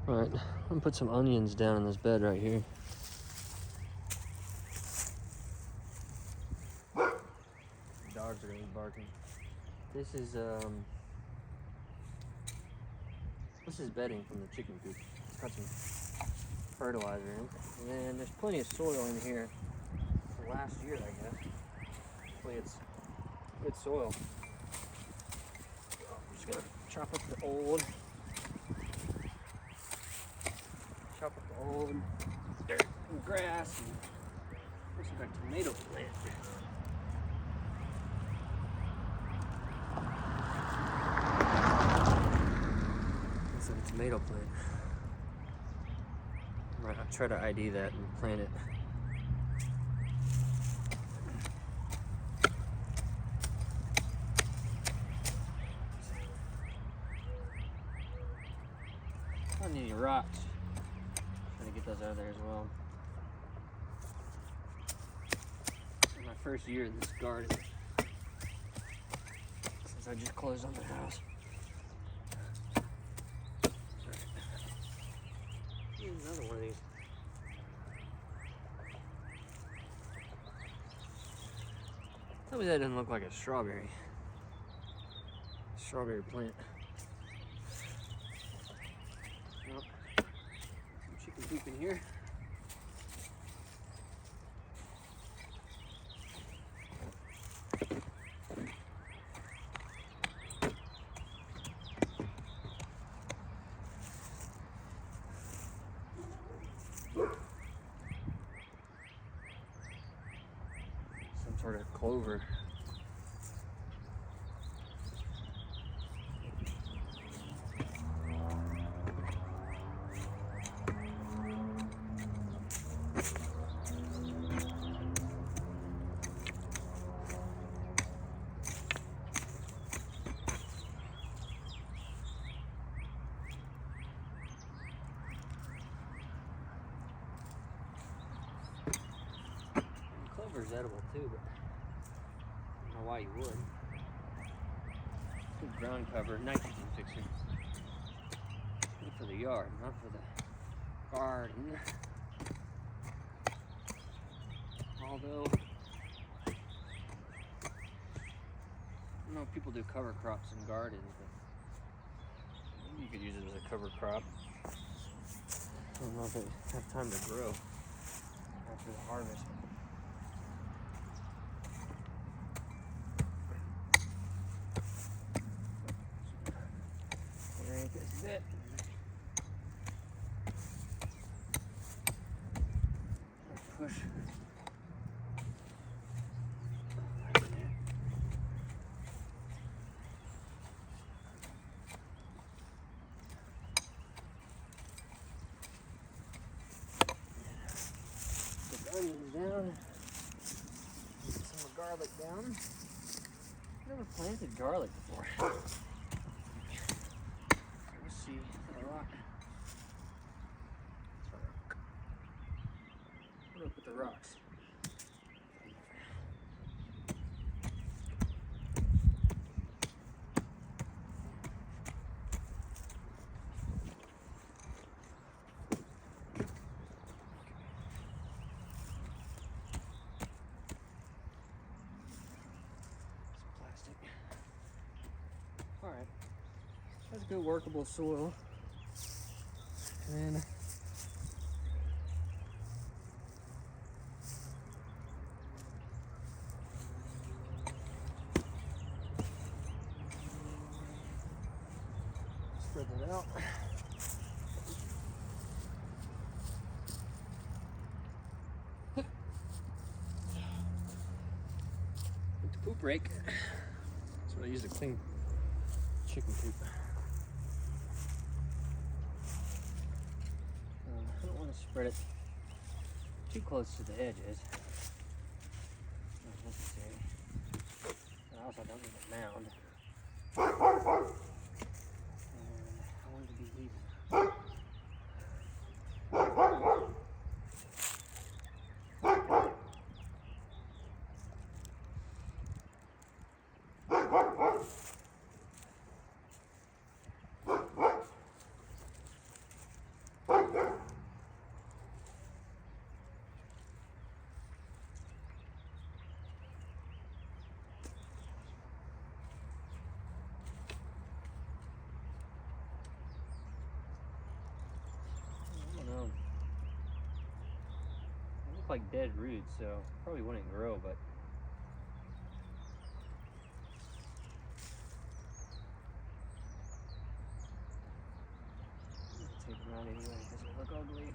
Alright, I'm gonna put some onions down in this bed right here. Dogs are gonna be barking. This is bedding from the chicken coop. Got some fertilizer in. And there's plenty of soil in here for last year, I guess. Hopefully it's good soil. I'm just gonna chop up the old dirt and grass and put some like tomato plant. It's a tomato plant. Right, I'll try to ID that and plant it. I need any rocks. Try to get those out of there as well. This is my first year in this garden since I just closed on the house. Here's another one of these. Tell me that doesn't look like a strawberry. Strawberry plant. Nope. Some chicken coop in here. Some sort of clover. Clover's edible too, but I don't know why you would. Good ground cover, nitrogen fixer. Good for the yard, not for the garden. Although, I don't know if people do cover crops in gardens, but you could use it as a cover crop. I don't know if they have time to grow after the harvest. This is it. Push. Put the onions down. Get some more garlic down. I've never planted garlic before. See, is that a rock? It's a rock. Where do I put the rocks? Some plastic. Alright. That's good workable soil. And then spread that out. With the poop rake. That's what I use to clean chicken coop. I don't want to spread it too close to the edges. Not necessary. I also don't need a mound. And I want it to be even. like dead roots, so probably wouldn't grow, but I'm gonna take them out anyway because they look ugly.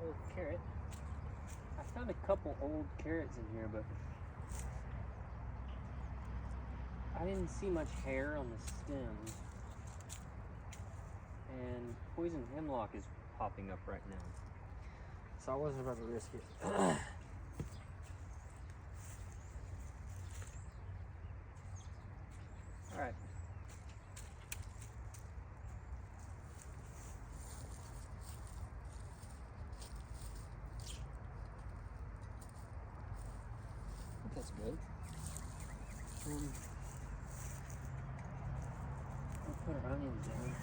Old carrot. I found a couple old carrots in here, but I didn't see much hair on the stems. And poison hemlock is popping up right now. So I wasn't about to risk it. Alright. That's good. We'll put our onions down.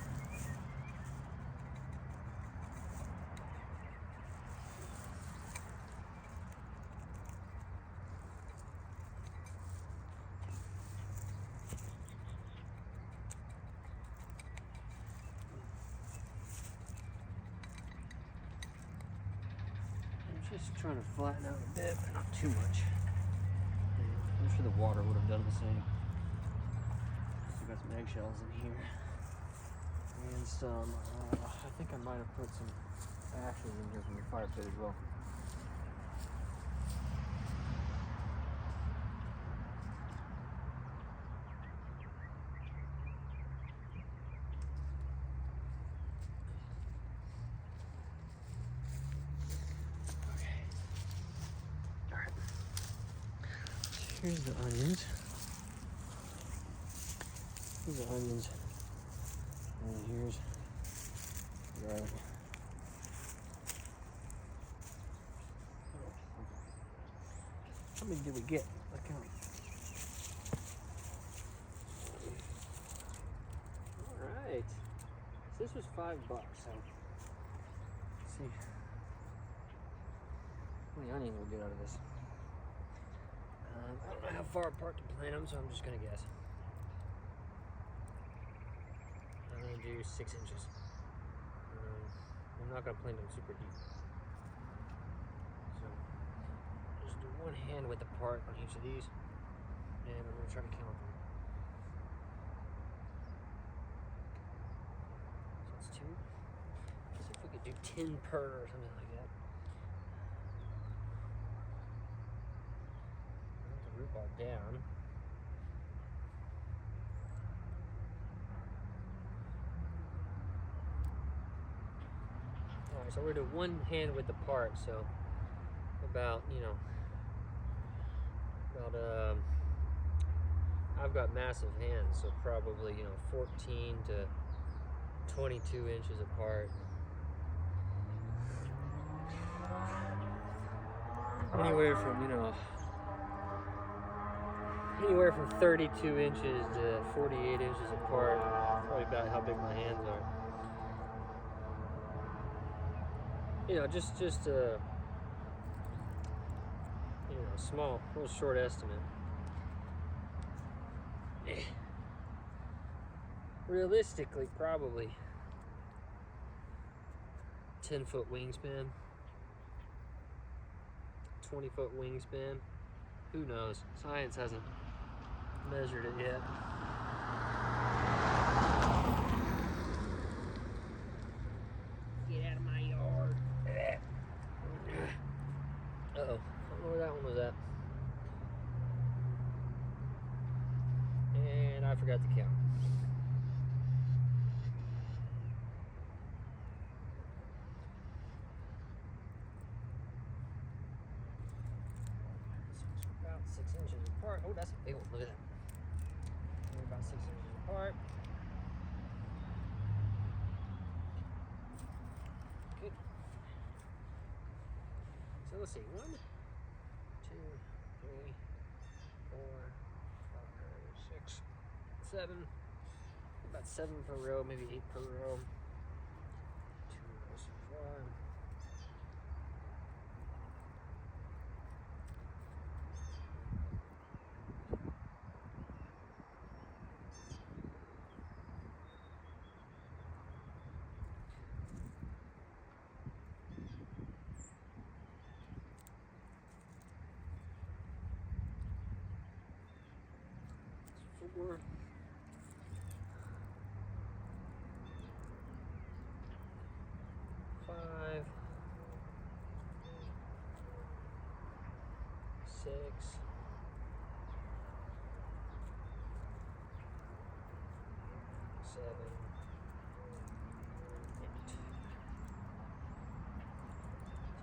I'm just trying to flatten out a bit, but not too much. I'm sure the water would have done the same. Still got some eggshells in here. And some, I think I might have put some ashes in here from the fire pit as well. Okay. Alright. So here's the onions. Here's the onions. And here's garlic. How many did we get? I count. Alright. So this was $5, so let's see how many onions we'll get out of this. I don't know how far apart to plant them, so I'm just gonna guess. I'm gonna do 6 inches. I'm not gonna plant them super deep. So just do one hand width apart on each of these, and I'm gonna try to count them. So that's 2. Let's see if we could do 10 per or something like that. Put the root ball down. Alright, so we're doing one hand width apart, so about, I've got massive hands, so probably, 14 to 22 inches apart. Anywhere from 32 inches to 48 inches apart. Probably about how big my hands are. Just a small, little short estimate. Realistically, probably 10-foot wingspan, 20-foot wingspan. Who knows? Science hasn't measured it yet. Get out of my yard. Uh-oh. I don't know where that one was at. And I forgot to count. Oh, that's a big one. Look at that. They're about 6 inches apart. Good. So let's see. 1, 2, 3, 4, 5, 6, 7. About 7 per row, maybe 8 per row. 2 rows so far. Four. 5, 6, 7, 8. So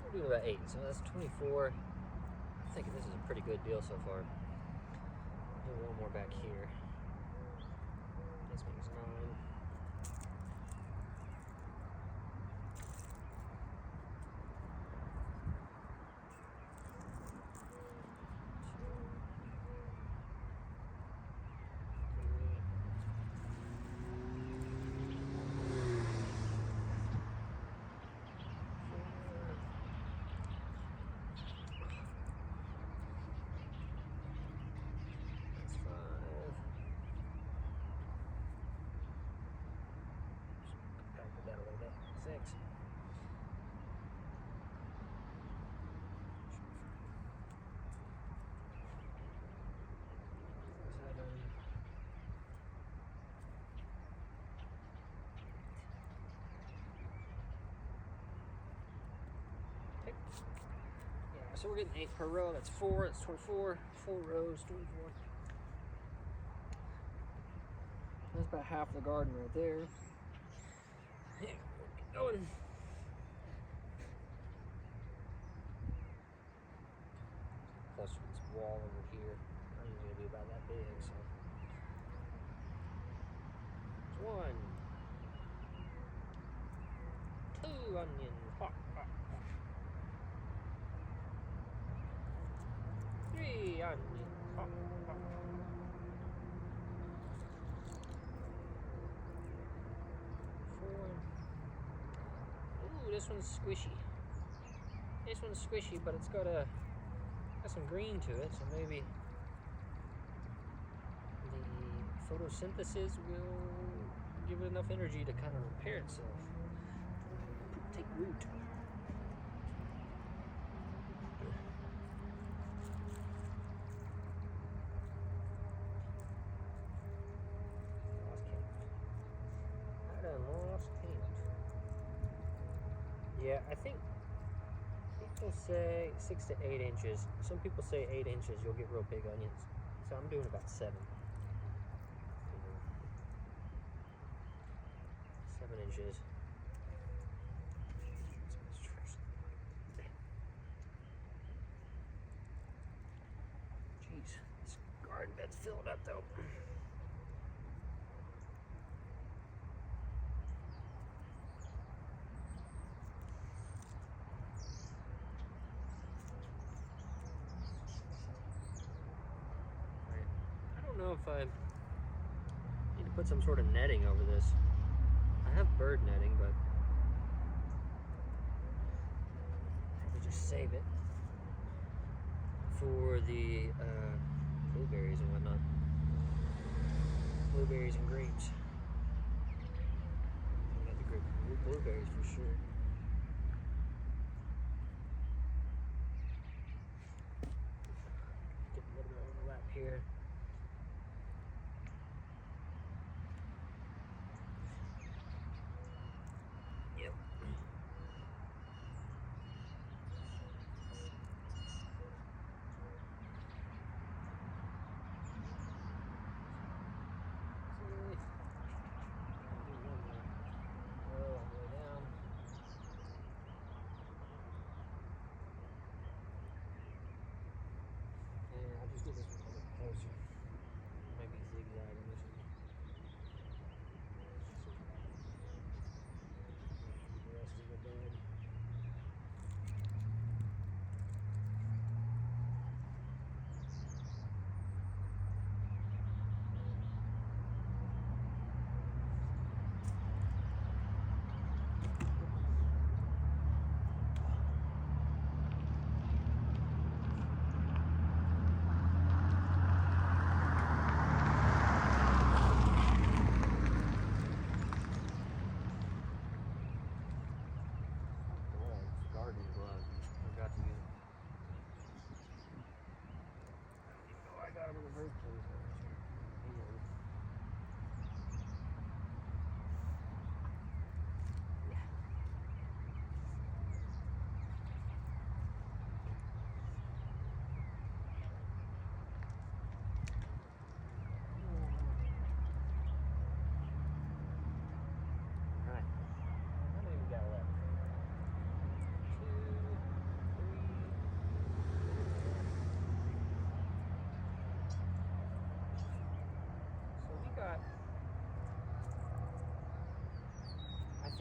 we're doing about 8. So that's 24. I'm thinking this is a pretty good deal so far. Do one more back here. This makes 9. Yeah, so we're getting 8 per row. That's 4. That's 24. 4 rows, 24. That's about half the garden right there. Yeah, keep going. Plus this wall over here. I think it's gonna be about that big, so. 1, 2 onions. Hot, hot, hot. 3 onions. Hot, hot. 4. Ooh, this one's squishy. This one's squishy, but it's got some green to it, so maybe the photosynthesis will give it enough energy to kind of repair itself. Take root. Lost count. Yeah, I think people say 6 to 8 inches. Some people say 8 inches, you'll get real big onions. So I'm doing about 7. 7 inches. Jeez, this garden bed's filled up though. I don't know if I need to put some sort of netting over this. I have bird netting, but probably just save it for the blueberries and whatnot. Blueberries and grapes. I got the blueberries for sure. Get a little bit of overlap here. Yep. See? All the way down.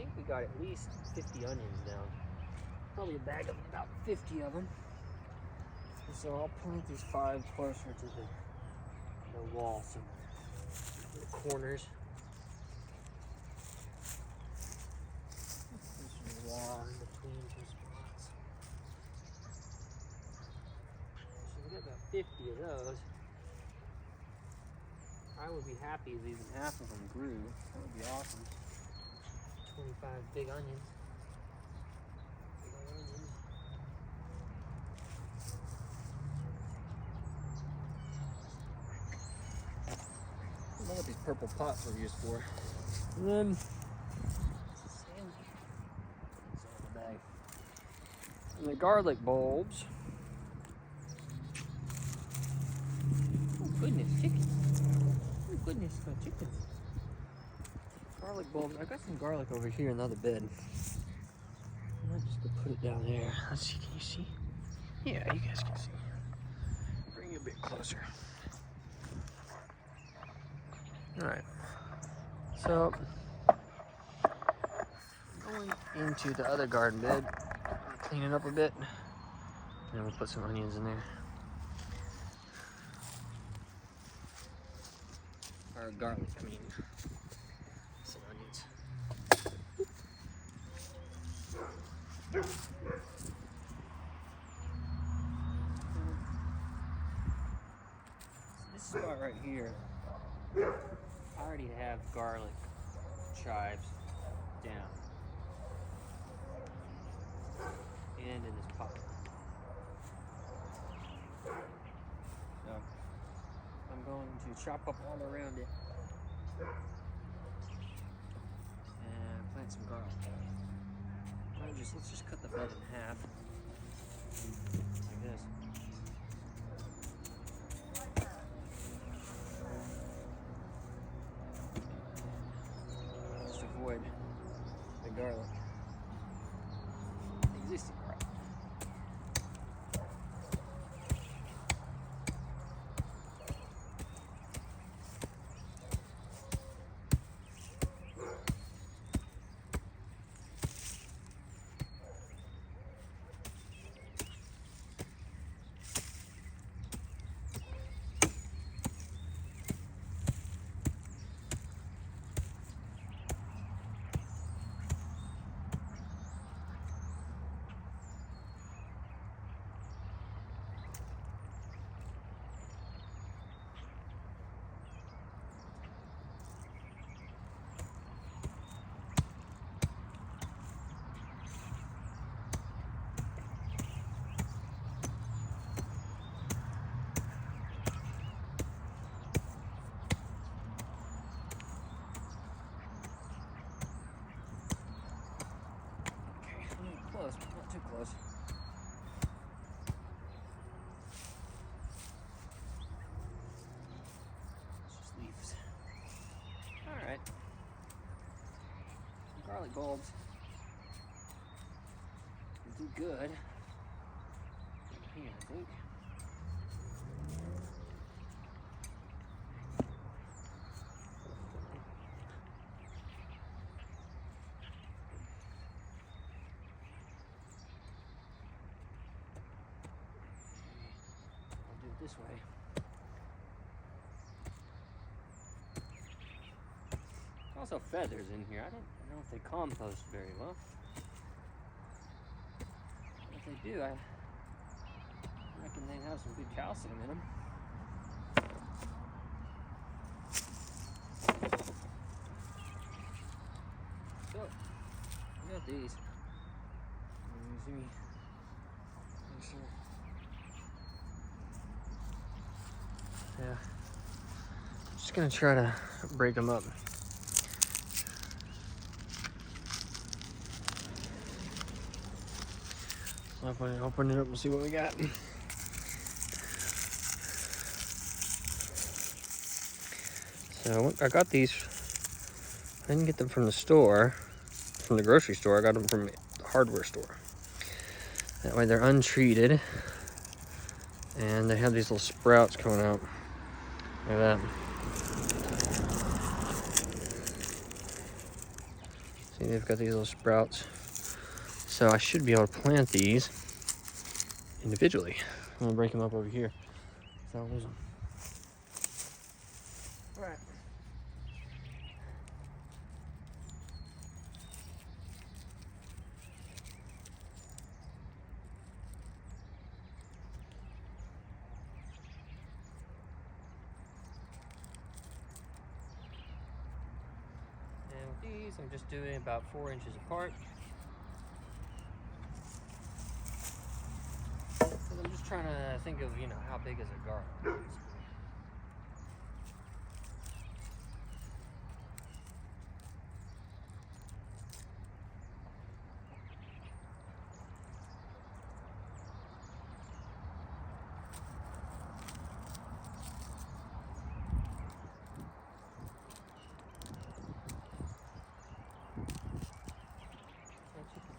think we got at least 50 onions down. Probably a bag of about 50 of them. And so I'll plant these 5 closer to the wall, so the corners. There's a wall in between 2 spots. So we got about 50 of those. I would be happy if even half of them grew. That would be awesome. 25 big onions. Big old onions. I don't know what these purple pots were used for. And then and the garlic bulbs. Oh goodness, chickens. Oh goodness, my chickens. Garlic bulbs. I got some garlic over here in the other bed. I might just go put it down there. Let's see, can you see? Yeah, you guys can see. Bring you a bit closer. Alright. So, going into the other garden bed, clean it up a bit, and then we'll put some onions in there. Or garlic, I mean. Some onions. This spot right here, I already have garlic chives down. And in this pot. So I'm going to chop up all around it and plant some garlic. Let's just cut the bed in half. Like this. Just avoid the garlic. Existing garlic. Close, but not too close. It's just leaves. Alright. Garlic bulbs will do good. Here, I think. This way. Also feathers in here. I don't know if they compost very well. If they do, I reckon they have some good calcium in them. So, I got these. You see me? Make sure. Yeah, just gonna try to break them up. Open it up and see what we got. So I got these. I didn't get them from the store, from the grocery store. I got them from the hardware store. That way they're untreated, and they have these little sprouts coming out. Look at that. See, they've got these little sprouts. So I should be able to plant these individually. I'm gonna break them up over here so I don't lose them. All right. And with these, I'm just doing about 4 inches apart. Because I'm just trying to think of, you know, how big is a garlic, basically.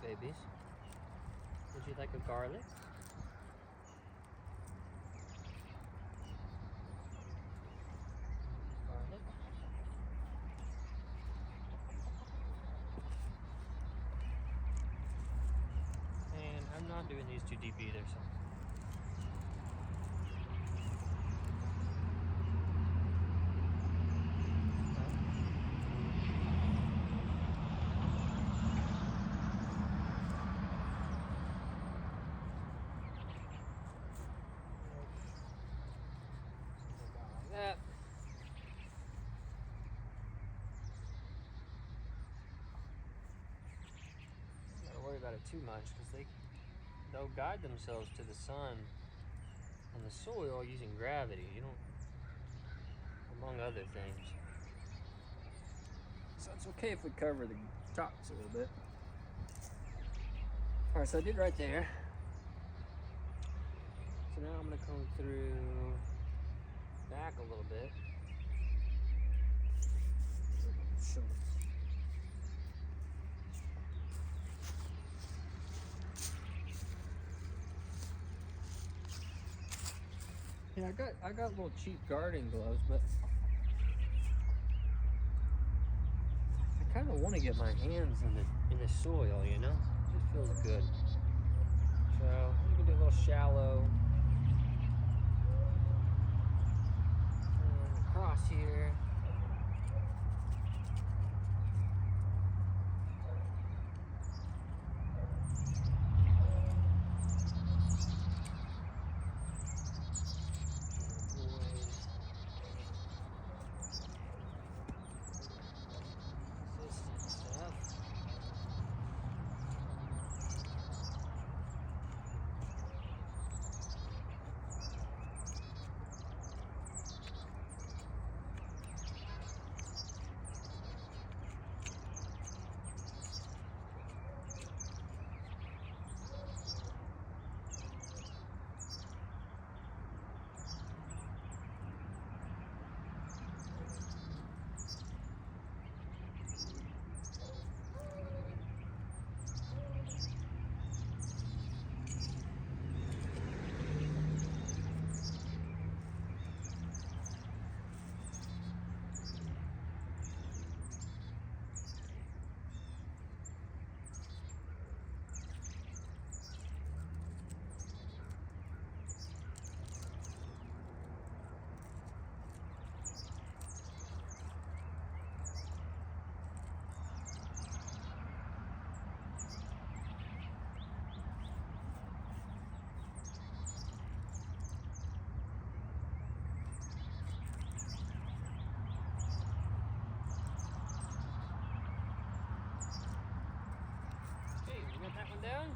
Babies. Would you like a garlic? Garlic. And I'm not doing these too deep either, so. That. Don't gotta worry about it too much because they'll guide themselves to the sun and the soil using gravity. You don't, among other things. So it's okay if we cover the tops a little bit. All right, so I did right there. So now I'm gonna come through back a little bit. Yeah, I got little cheap gardening gloves, but I kind of want to get my hands in the soil, you know? It just feels good. So you can do a little shallow across here. That one down.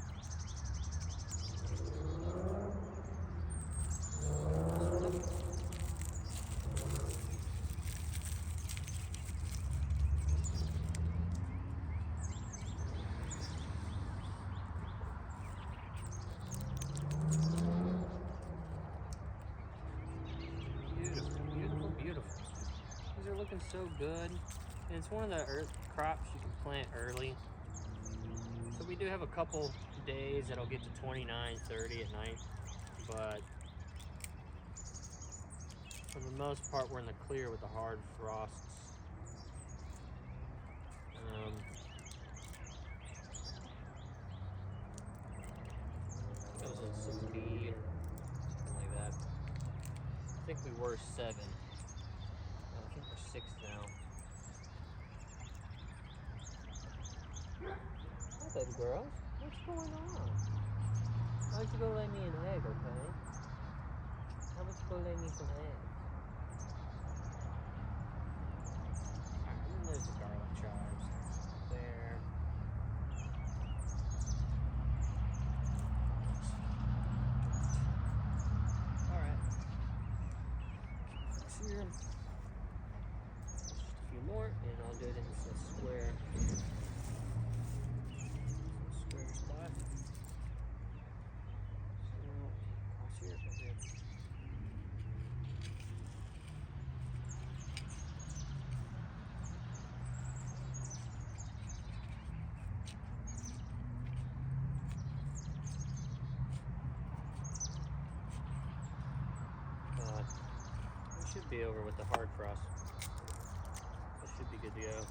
Beautiful, beautiful, beautiful. These are looking so good. And it's one of the crops you can plant early. So we do have a couple days that'll get to 29, 30 at night, but for the most part we're in the clear with the hard frosts. think we were 7. I think we're 6 now. Hi, baby girls. What's going on? Why don't you go lay me an egg, okay? How about you go lay me some eggs? Alright, and then there's the garlic chives. There. Alright. Here. Just a few more, and I'll do it in this square. Square spot. So, across here, right there. We should be over with the hard frost. This should be good to go.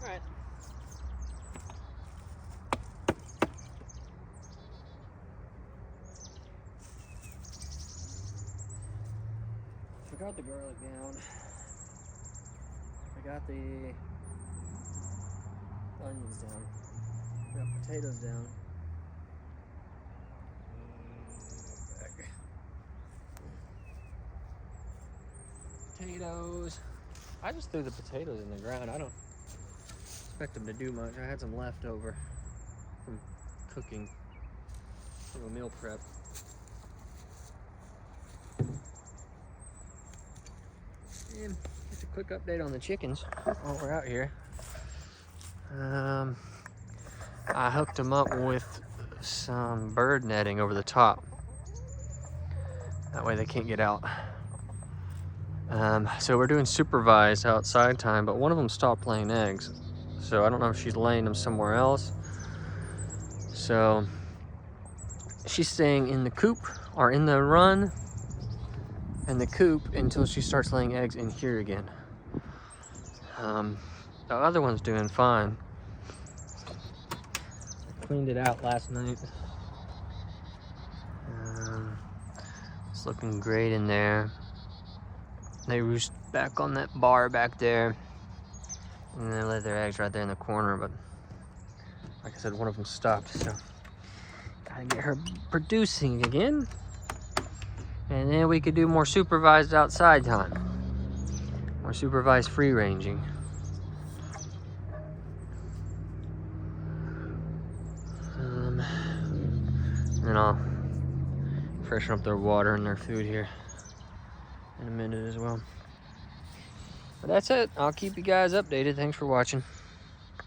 Alright. I got the garlic down. I got the onions down. I got potatoes down. Potatoes. I just threw the potatoes in the ground. I don't expect them to do much. I had some leftover from cooking, from a meal prep. And just a quick update on the chickens while we're out here. I hooked them up with some bird netting over the top. That way they can't get out. So we're doing supervised outside time, but one of them stopped laying eggs. So I don't know if she's laying them somewhere else. So she's staying in the coop or in the run and the coop until she starts laying eggs in here again. The other one's doing fine. I cleaned it out last night. It's looking great in there. They roost back on that bar back there. And they lay their eggs right there in the corner, but like I said, one of them stopped, so gotta get her producing again. And then we could do more supervised outside time. More supervised free ranging. And then I'll freshen up their water and their food here in a minute as well. But that's it. I'll keep you guys updated. Thanks for watching.